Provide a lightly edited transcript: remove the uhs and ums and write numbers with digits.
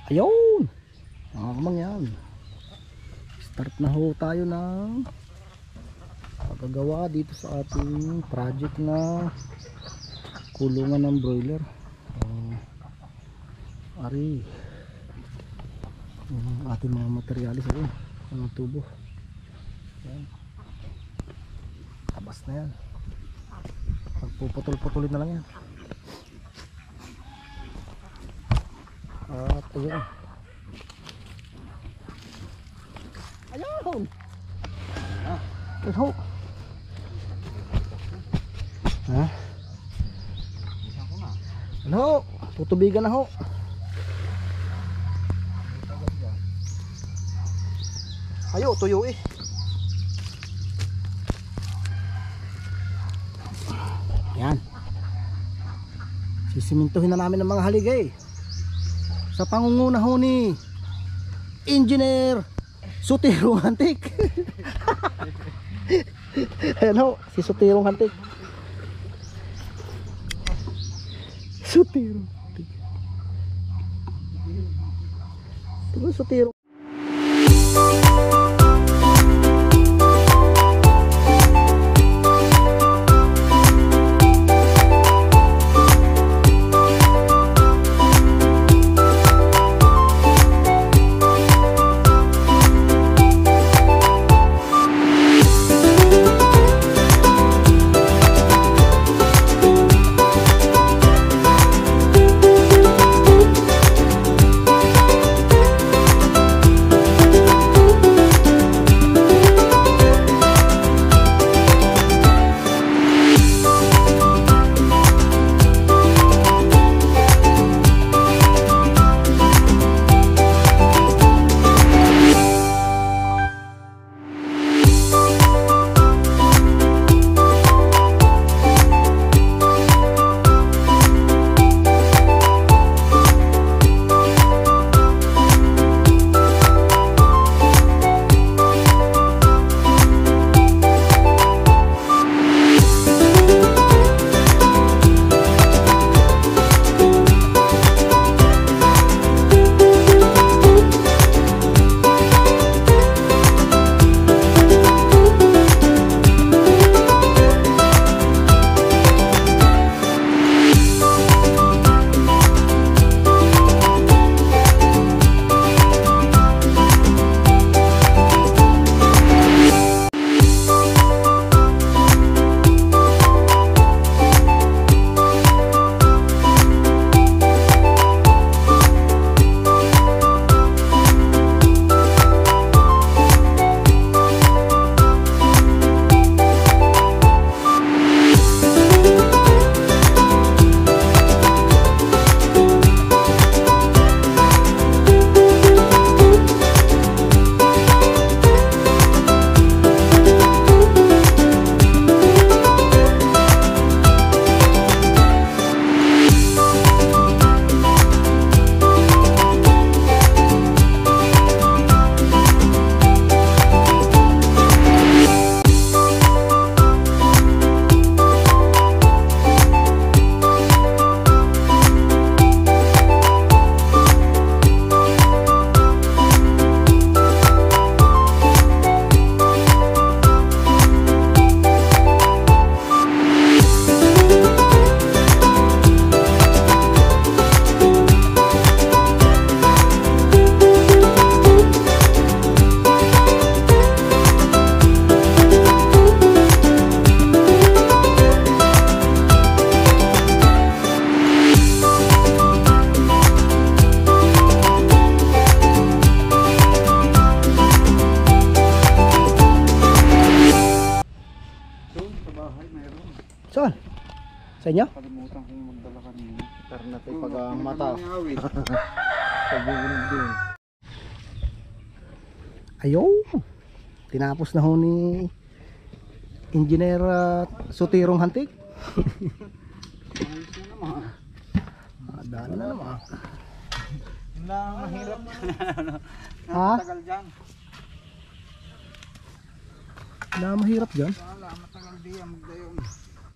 Ayun! Nakakamang yan. Start na ho tayo ng pagagawa dito sa ating project na kulungan ng broiler. Ari ating mga materialis ayun, ang tubo. Yan. Tabas na yan. Pagpuputol-putulin na lang yan. At ayun. Ayun! Ayun! Ha? Ano? Tutubigan na ho. Ayo, tuyo eh. Yan. Sisimintuhin na namin ng mga haligay. Sa pangunguna ho ni Engineer Sutirong Hantik. Ayan ho, si Sutirong Hantik. Sutirong Hantik. Ito Sutirong. Saan? Sa inyo? Kalimutan kong magdala kanina. Karna tayo pag mata. Pag-uunod din. Ayun. Tinapos na ho ni Engineer Sutirong Hantik. Ayos na naman. Daan na naman. Na mahirap dyan. Ha? Matagal dyan. Na mahirap dyan. Wala, matagal diyan magdayon.